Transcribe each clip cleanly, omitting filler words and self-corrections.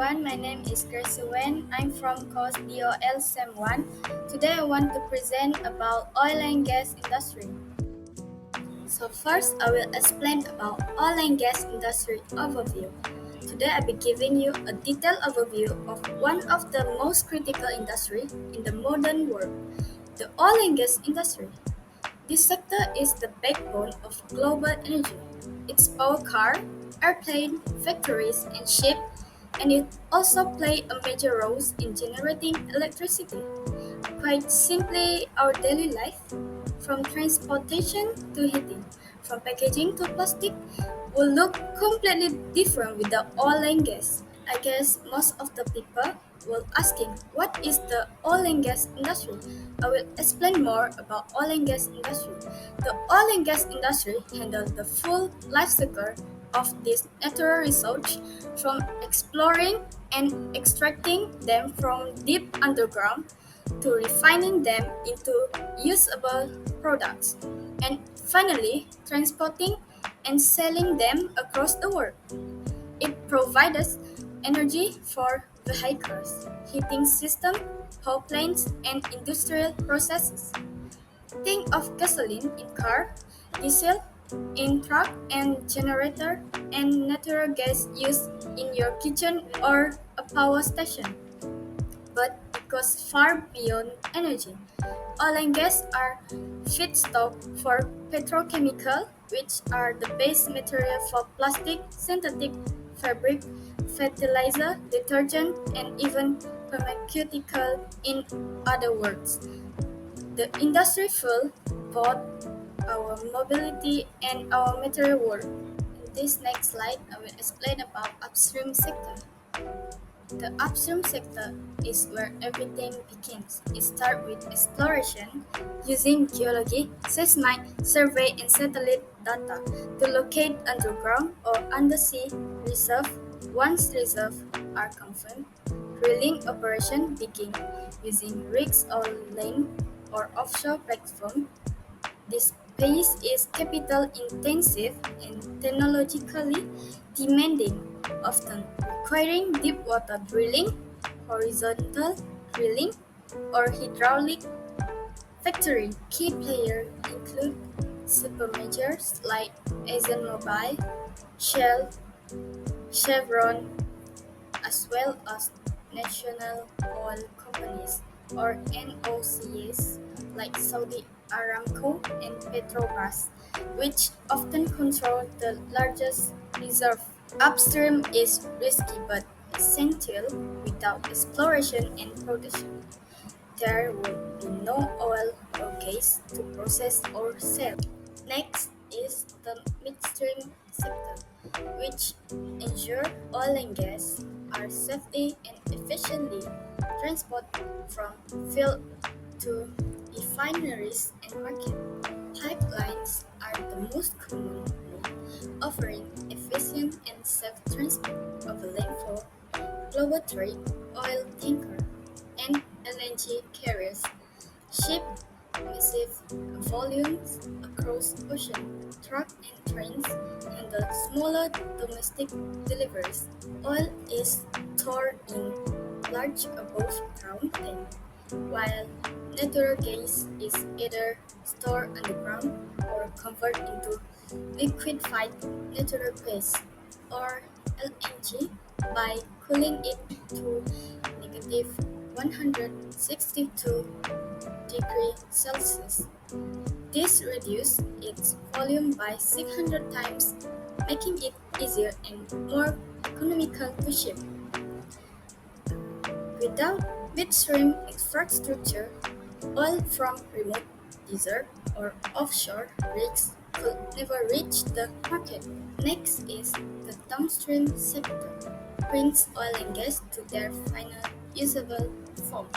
everyone, my name is Gracie Wenn. I'm from course DOL1A. Today I want to present about oil and gas industry. So first I will explain about oil and gas industry overview. Today I will be giving you a detailed overview of one of the most critical industry in the modern world, the oil and gas industry. This sector is the backbone of global energy. It's power car, airplane, factories, and ship, and it also plays a major role in generating electricity. Quite simply, our daily life, from transportation to heating, from packaging to plastic, will look completely different with the oil and gas. I guess most of the people will asking what is the oil and gas industry. I will explain more about oil and gas industry. The oil and gas industry handles the full life cycle of this natural resource, from exploring and extracting them from deep underground to refining them into usable products, and finally transporting and selling them across the world. It provides energy for vehicles, heating systems, power plants, and industrial processes. Think of gasoline in car, diesel in truck and generator, and natural gas used in your kitchen or a power station. But it goes far beyond energy. Oil and gas are feedstock for petrochemical, which are the base material for plastic, synthetic fabric, fertilizer, detergent, and even pharmaceutical. In other words, the industry fuel both our mobility and our material world. In this next slide, I will explain about upstream sector. The upstream sector is where everything begins. It starts with exploration using geology, seismic survey, and satellite data to locate underground or undersea reserves. Once reserves are confirmed, drilling operations begin using rigs or land or offshore platforms. This phase is capital intensive and technologically demanding, often requiring deep water drilling, horizontal drilling, or hydraulic factory. Key players include supermajors like ExxonMobil, Shell, Chevron, as well as national oil companies or NOCs like Saudi Aramco and Petrobras, which often control the largest reserve. Upstream is risky but essential. Without exploration and production, there will be no oil or gas to process or sell. Next is the midstream sector, which ensure oil and gas are safely and efficiently transported from field to refineries and market. Pipelines are the most common way, offering efficient and safe transport of land for global trade, oil tanker, and LNG carriers. Ship massive volumes across ocean. Truck and trains handle smaller domestic deliveries. Oil is stored in large above-ground tanks, while natural gas is either stored underground or converted into liquefied natural gas or LNG by cooling it to negative 162 degrees Celsius. This reduces its volume by 600 times, making it easier and more economical to ship. Without midstream infrastructure, oil from remote desert or offshore rigs could never reach the market. Next is the downstream sector, brings oil and gas to their final usable form.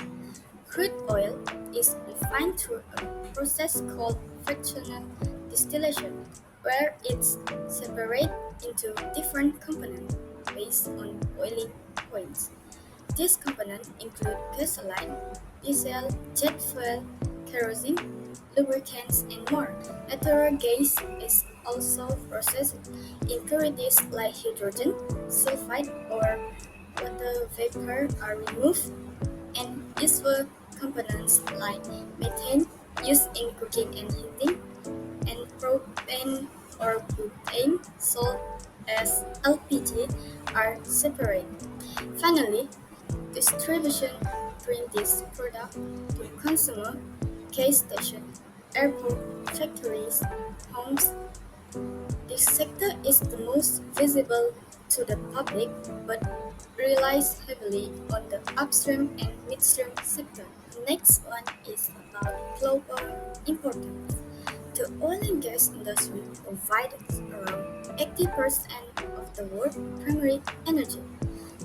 Crude oil is refined through a process called fractional distillation, where it's separated into different components based on boiling points. These components include gasoline, diesel, jet fuel, kerosene, lubricants, and more. Natural gas is also processed in purities like hydrogen, sulfide, or water vapor are removed, and useful components like methane used in cooking and heating, and propane or butane sold as LPG are separated. Finally, distribution bring this product to consumer, gas station, airport, factories, homes. This sector is the most visible to the public but relies heavily on the upstream and midstream sector. The next one is about global importance. The oil and gas industry provides around 80% of the world's primary energy.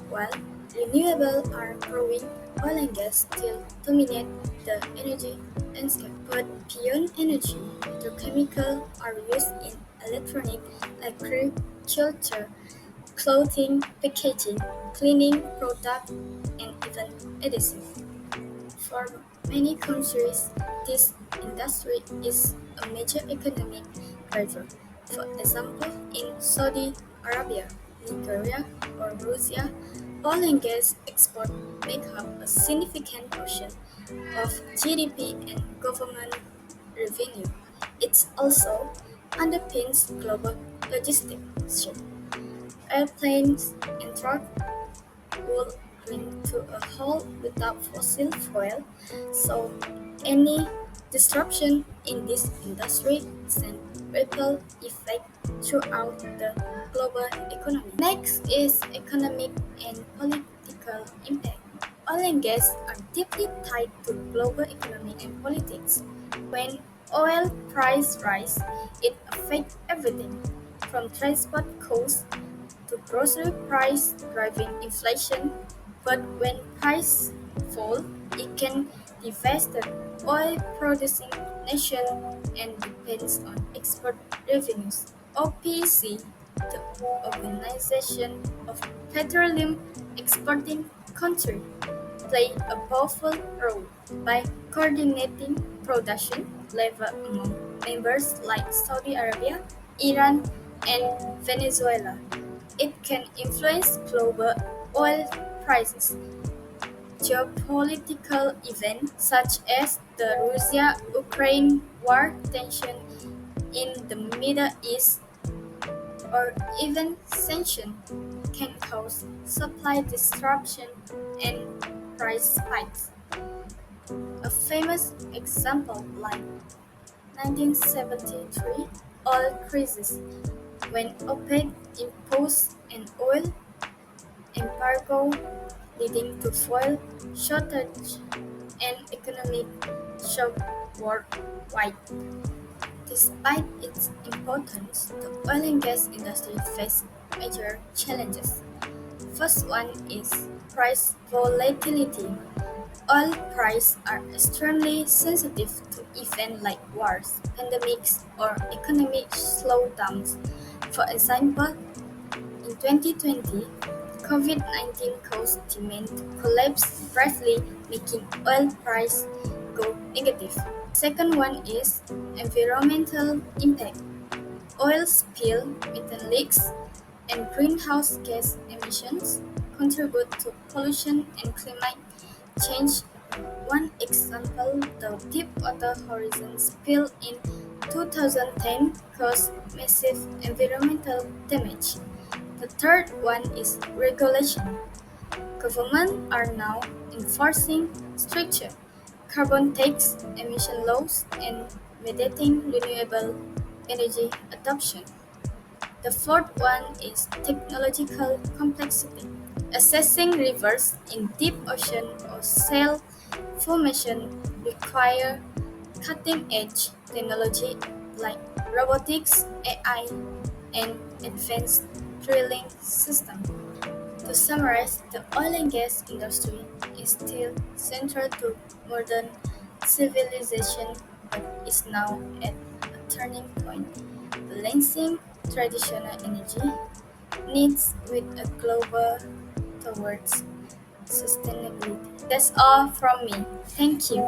While renewables are growing, oil and gas still dominate the energy landscape. But beyond energy, petrochemicals are used in electronic, agriculture, clothing, packaging, cleaning products, and even medicine. For many countries, this industry is a major economic driver. For example, in Saudi Arabia, Nigeria, or Russia, oil and gas exports make up a significant portion of GDP and government revenue. It also underpins global logistics. Airplanes and trucks would cling to a halt without fossil fuel, so any disruption in this industry sends ripple effect throughout the global economy. Next is economic and political impact. Oil and gas are deeply tied to global economy and politics. When oil price rise, it affects everything from transport costs to grocery price driving inflation, but when prices fall, it can devastate oil producing nations and depends on export revenues. OPEC, the Organization of Petroleum Exporting Countries, play a powerful role by coordinating production level among members like Saudi Arabia, Iran, and Venezuela. It can influence global oil prices. Geopolitical events such as the Russia-Ukraine war, tension in the Middle East, or even sanctions can cause supply disruption and price spikes. A famous example like 1973 oil crisis when OPEC imposed an oil embargo leading to fuel shortage and economic shock worldwide. Despite its importance, the oil and gas industry faces major challenges. First one is price volatility. Oil prices are extremely sensitive to events like wars, pandemics, or economic slowdowns. For example, in 2020, COVID-19 caused demand to collapse briefly, making oil prices go negative. Second one is environmental impact. Oil spill, methane leaks, and greenhouse gas emissions contribute to pollution and climate change. One example, the Deepwater Horizon spill in 2010 caused massive environmental damage. The third one is regulation. Governments are now enforcing stricter carbon tax, emission laws, and mandating renewable energy adoption. The fourth one is technological complexity. Assessing rivers in deep ocean or shale formation require cutting-edge technology like robotics, AI, and advanced drilling systems. To summarize, the oil and gas industry is still central to modern civilization but is now at a turning point, balancing traditional energy needs with a global towards sustainability. That's all from me. Thank you.